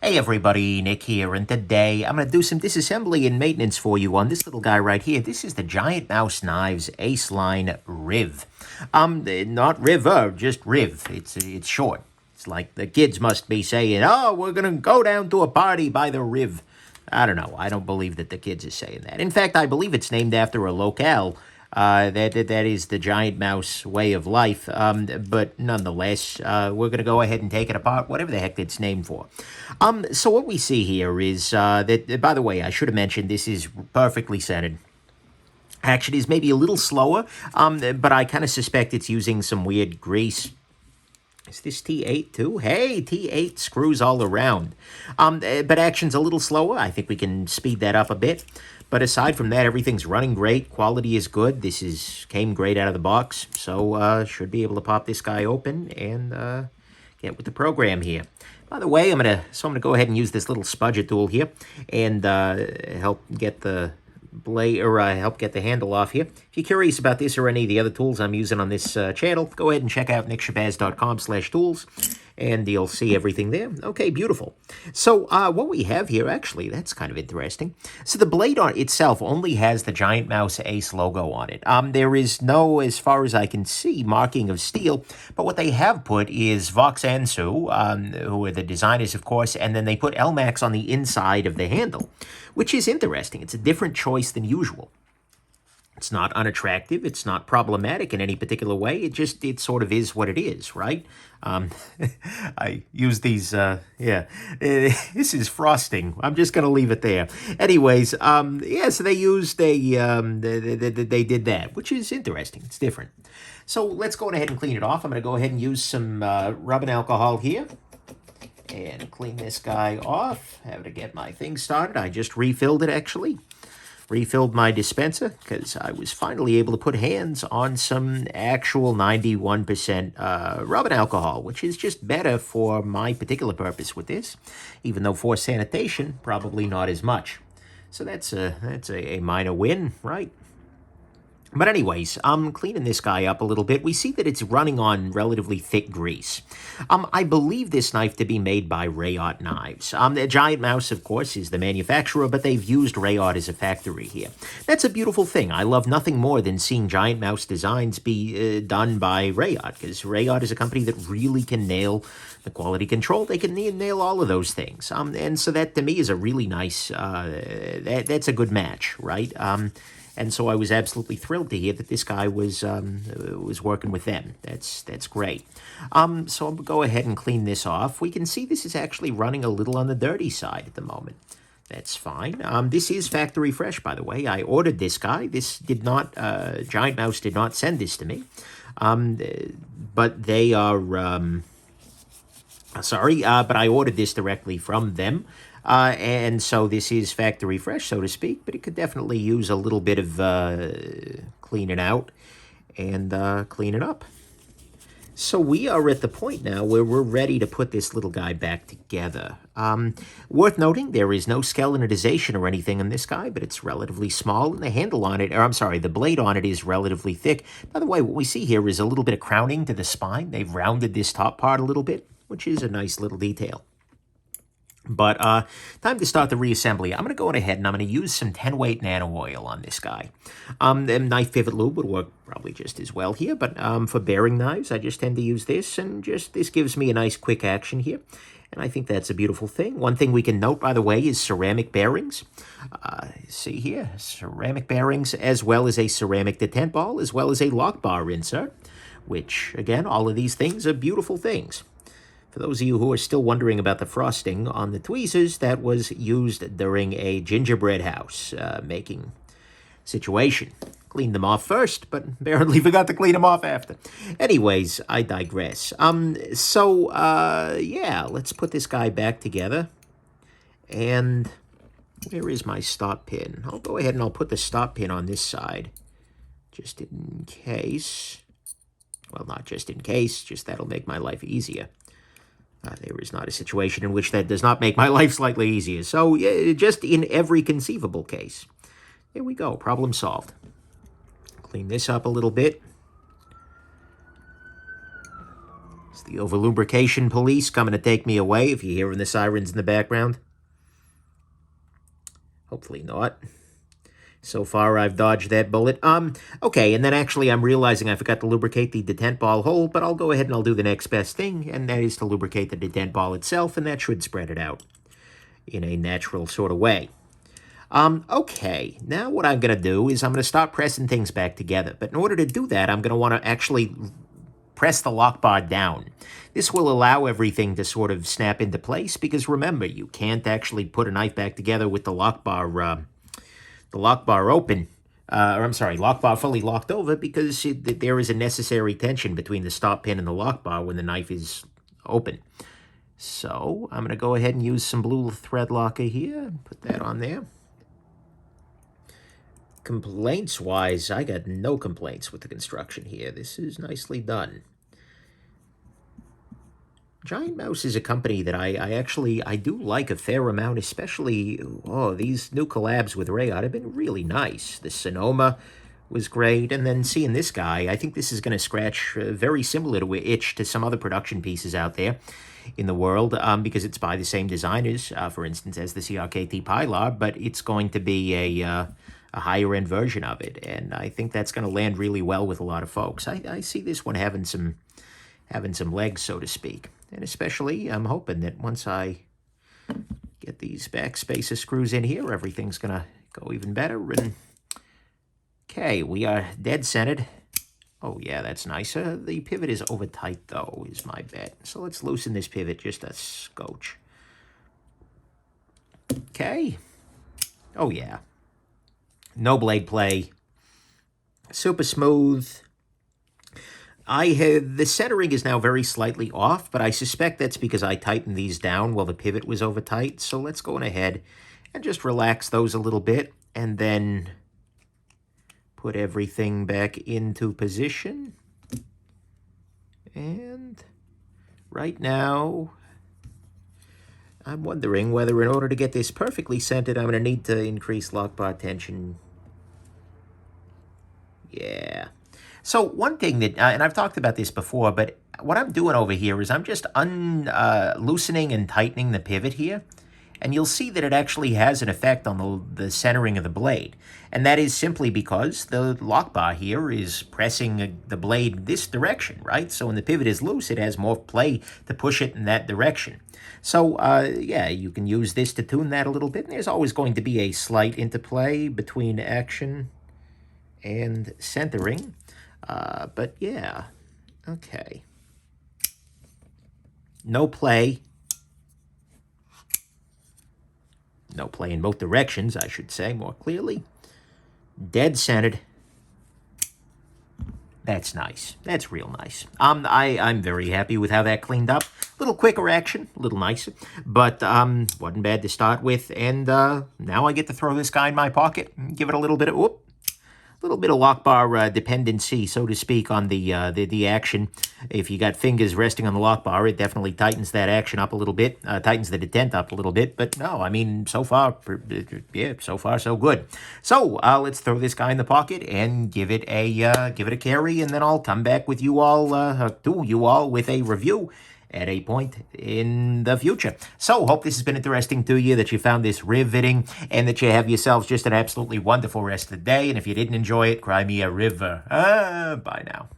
Hey everybody, Nick here, and today I'm going to do some disassembly and maintenance for you on this little guy right here. This is the Giantmouse Knives Ace Line Riv. Not River, just Riv. It's short. It's like the kids must be saying, oh, we're going to go down to a party by the Riv. I don't know. I don't believe that the kids are saying that. In fact, I believe it's named after a locale. That is the giant mouse way of life. But nonetheless, we're going to go ahead and take it apart, whatever the heck it's named for. So what we see here is that, by the way, I should have mentioned this is perfectly centered. Action is maybe a little slower, but I kind of suspect it's using some weird grease. Is this T8 too? Hey, T8 screws all around. But action's a little slower. I think we can speed that up a bit. But aside from that, everything's running great. Quality is good. Came great out of the box. So should be able to pop this guy open and get with the program here. By the way, I'm gonna go ahead and use this little spudger tool here and help get the blade or help get the handle off here. If you're curious about this or any of the other tools I'm using on this channel, go ahead and check out nickshabazz.com/tools, and you'll see everything there. Okay, beautiful. So what we have here, actually, that's kind of interesting. So the blade on itself only has the Giantmouse Ace logo on it. There is no, as far as I can see, marking of steel, but what they have put is Vox and Sue, who are the designers, of course, and then they put LMAX on the inside of the handle, which is interesting. It's a different choice than usual. It's not unattractive. It's not problematic in any particular way. It sort of is what it is, right? I use these, this is frosting. I'm just going to leave it there. Anyways, so they did that, which is interesting. It's different. So let's go ahead and clean it off. I'm going to go ahead and use some rubbing alcohol here and clean this guy off. Have to get my thing started. I just refilled it, actually. Refilled my dispenser because I was finally able to put hands on some actual 91% rubbing alcohol, which is just better for my particular purpose with this, even though for sanitation, probably not as much. So that's a minor win, right? But anyways, I'm cleaning this guy up a little bit. We see that it's running on relatively thick grease. I believe this knife to be made by Reassembly Knives. The Giantmouse, of course, is the manufacturer, but they've used Reassembly as a factory here. That's a beautiful thing. I love nothing more than seeing Giantmouse designs be done by Reassembly, because Reassembly is a company that really can nail the quality control. They can nail all of those things. And so that, to me, is a really nice, that's a good match, right? And so I was absolutely thrilled to hear that this guy was working with them. That's great. So I'll go ahead and clean this off. We can see this is actually running a little on the dirty side at the moment. That's fine. This is factory fresh, by the way. I ordered this guy. This did not, Giantmouse did not send this to me. But they are, but I ordered this directly from them. And so this is factory fresh, so to speak, but it could definitely use a little bit of cleaning out and cleaning up. So we are at the point now where we're ready to put this little guy back together. Worth noting, there is no skeletization or anything on this guy, but it's relatively small, and the handle on it, the blade on it is relatively thick. By the way, what we see here is a little bit of crowning to the spine. They've rounded this top part a little bit, which is a nice little detail. But time to start the reassembly. I'm going to go ahead and I'm going to use some 10-weight nano oil on this guy. Knife pivot lube would work probably just as well here, but for bearing knives, I just tend to use this, and this gives me a nice quick action here. And I think that's a beautiful thing. One thing we can note, by the way, is ceramic bearings. See here, ceramic bearings, as well as a ceramic detent ball, as well as a lock bar insert, which, again, all of these things are beautiful things. For those of you who are still wondering about the frosting on the tweezers, that was used during a gingerbread house making situation. Cleaned them off first, but apparently forgot to clean them off after. Anyways, I digress. Let's put this guy back together. And where is my stop pin? I'll go ahead and I'll put the stop pin on this side, just in case. Well, not just in case, just that'll make my life easier. There is not a situation in which that does not make my life slightly easier. So, just in every conceivable case. There we go. Problem solved. Clean this up a little bit. The over-lubrication police coming to take me away if you're hearing the sirens in the background. Hopefully not. So far, I've dodged that bullet. Okay, and then actually I'm realizing I forgot to lubricate the detent ball hole, but I'll go ahead and I'll do the next best thing, and that is to lubricate the detent ball itself, and that should spread it out in a natural sort of way. Okay, now what I'm going to do is I'm going to start pressing things back together. But in order to do that, I'm going to want to actually press the lock bar down. This will allow everything to sort of snap into place, because remember, you can't actually put a knife back together with the lock bar open, lock bar fully locked over, because there is a necessary tension between the stop pin and the lock bar when the knife is open. So I'm going to go ahead and use some blue thread locker here, put that on there. Complaints-wise, I got no complaints with the construction here. This is nicely done. Giantmouse is a company that I do like a fair amount, especially, these new collabs with Rayot have been really nice. The Sonoma was great, and then seeing this guy, I think this is going to scratch very similar to itch to some other production pieces out there in the world, because it's by the same designers, for instance, as the CRKT Pilar, but it's going to be a higher-end version of it, and I think that's going to land really well with a lot of folks. I see this one having some legs, so to speak. And especially, I'm hoping that once I get these back spacer screws in here, everything's going to go even better. And okay, we are dead centered. Oh, yeah, that's nice. The pivot is over tight, though, is my bet. So let's loosen this pivot just a scotch. Okay. Oh, yeah. No blade play. Super smooth. The centering is now very slightly off, but I suspect that's because I tightened these down while the pivot was over tight. So let's go on ahead and just relax those a little bit, and then put everything back into position. And right now, I'm wondering whether in order to get this perfectly centered, I'm going to need to increase lock bar tension. Yeah. So one thing that, and I've talked about this before, but what I'm doing over here is I'm just loosening and tightening the pivot here. And you'll see that it actually has an effect on the centering of the blade. And that is simply because the lock bar here is pressing the blade this direction, right? So when the pivot is loose, it has more play to push it in that direction. So, yeah, you can use this to tune that a little bit. And there's always going to be a slight interplay between action and centering. But yeah, okay. No play. No play in both directions, I should say, more clearly. Dead centered. That's nice. That's real nice. I'm very happy with how that cleaned up. A little quicker action, a little nicer, but wasn't bad to start with. And now I get to throw this guy in my pocket and give it a little bit of lock bar dependency, so to speak, on the action. If you got fingers resting on the lock bar, it definitely tightens that action up a little bit, tightens the detent up a little bit. But no, I mean, so far, yeah, so far so good. So let's throw this guy in the pocket and give it a carry, and then I'll come back with you all, with a review at a point in the future. So, hope this has been interesting to you, that you found this riveting, and that you have yourselves just an absolutely wonderful rest of the day. And if you didn't enjoy it, cry me a river. Bye now.